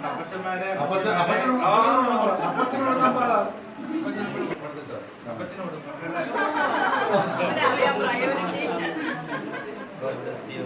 അപ്പച്ചന്മാരെ അപ്പച്ചനോട് God bless you.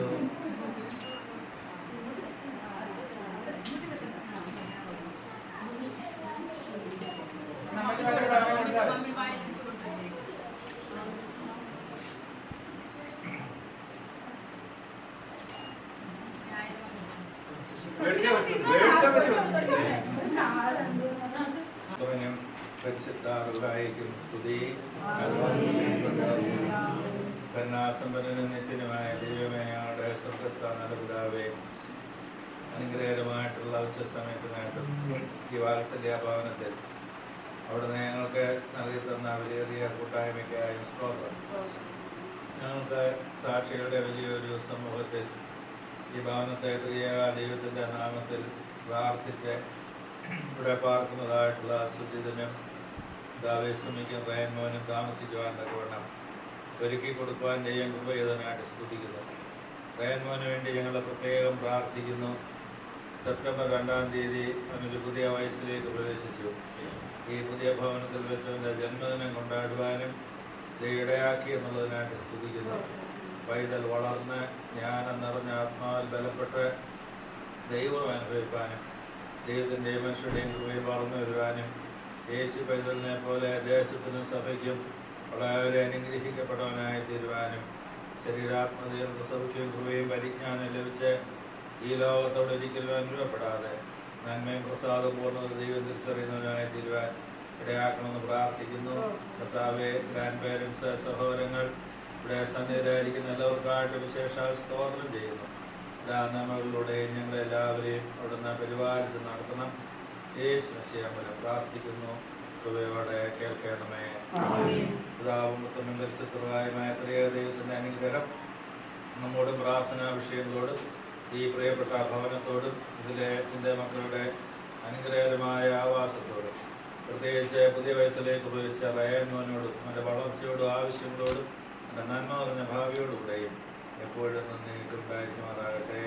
പരിശുദ്ധാർക്കും സ്തുതി. കരുണാസമ്പന്നനും നിത്യനുമായ ദൈവമേ, ഞങ്ങളുടെ സ്വർഗ്ഗസ്ഥനായ പിതാവേ, അനുഗ്രഹകരമായിട്ടുള്ള ഉച്ച സമയത്ത് നേട്ടം ഈ വാത്സല്യ ഭവനത്തിൽ അവിടുന്ന് ഞങ്ങൾക്ക് നൽകി തന്ന വലിയ കൂട്ടായ്മയ്ക്കായ സ്തോത്രം. ഞങ്ങൾക്ക് സാക്ഷികളുടെ വലിയൊരു സമൂഹത്തിൽ ഈ ഭവനത്തെ പ്രിയ ദൈവത്തിൻ്റെ നാമത്തിൽ പ്രാർത്ഥിച്ച് ഇവിടെ പാർക്കുന്നതായിട്ടുള്ള സുജിതനും ദാവേശ്രമിക്കും റയൻമോനും താമസിക്കുവാൻ തക്കവണ്ണം ഒരുക്കി കൊടുക്കുവാൻ ദൈവം കൃപ ചെയ്തതിനായിട്ട് സ്തുതിക്കുന്നു. റയൻമോന് വേണ്ടി ഞങ്ങൾ പ്രത്യേകം പ്രാർത്ഥിക്കുന്നു. സെപ്റ്റംബർ 2-ാം തീയതി അവനൊരു പുതിയ വയസ്സിലേക്ക് പ്രവേശിച്ചു. ഈ പുതിയ ഭവനത്തിൽ വെച്ചവൻ്റെ ജന്മദിനം കൊണ്ടാടുവാനും ഇടയാക്കി എന്നുള്ളതിനായിട്ട് സ്തുതിക്കുന്നു. പൈതൽ വളർന്ന് ജ്ഞാനം നിറഞ്ഞ ആത്മാവിൽ ബലപ്പെട്ട് ദൈവം അനുഭവിക്കാനും ദൈവത്തിൻ്റെയും മനുഷ്യരുടെയും കൃപയിൽ വളർന്നു വരുവാനും യേശു പൈതലിനെ പോലെ ദേശത്തിനും സഭയ്ക്കും വളരെ അനുഗ്രഹിക്കപ്പെടാനായി തീരുവാനും ശരീരാത്മതയും സൗഖ്യവും കൃപയും പരിജ്ഞാനം ലഭിച്ച് ഈ ലോകത്തോട് ഒരിക്കലും അനുഭവപ്പെടാതെ നന്മയും പ്രസാദപൂർണ്ണത ദൈവം തിരിച്ചറിയുന്നവനായി തീരുവാൻ ഇടയാക്കണമെന്ന് പ്രാർത്ഥിക്കുന്നു. കർത്താവേ, ഗ്രാൻഡ് പേരൻസ്, സഹോദരങ്ങൾ, ഇവിടെ സന്നിഹിതരായിരിക്കുന്ന എല്ലാവർക്കായിട്ട് വിശേഷാൽ സ്തോത്രം ചെയ്യുന്നു. നമ്മളിലൂടെ ഞങ്ങളെല്ലാവരെയും അവിടുന്ന് പരിപാലിച്ച് നടത്തണം. യേശു മശിഹാമൂലം പ്രാർത്ഥിക്കുന്നു. കൃപയോടെ കേൾക്കണമേ. പിതാവും പുത്രനും പരിശുദ്ധമായ ത്രിയേക ദൈവത്തിൻ്റെ അനുഗ്രഹം നമ്മോടും പ്രാർത്ഥനാ വിഷയങ്ങളോടും ഈ പ്രിയപ്പെട്ട ഭവനത്തോടും ഇതിൻ്റെ മക്കളുടെ അനുഗ്രഹകരമായ ആവാസത്തോടും പ്രത്യേകിച്ച് പുതിയ വയസ്സിലേക്ക് ഉപയോഗിച്ച റയൻമോനോടും അവൻ്റെ വളർച്ചയോടും ആവശ്യങ്ങളോടും എൻ്റെ നന്മ പറഞ്ഞ ഭാവിയോടുകൂടെയും എപ്പോഴും നന്ദിയിട്ടുണ്ടായിരിക്കുമാറാകട്ടെ.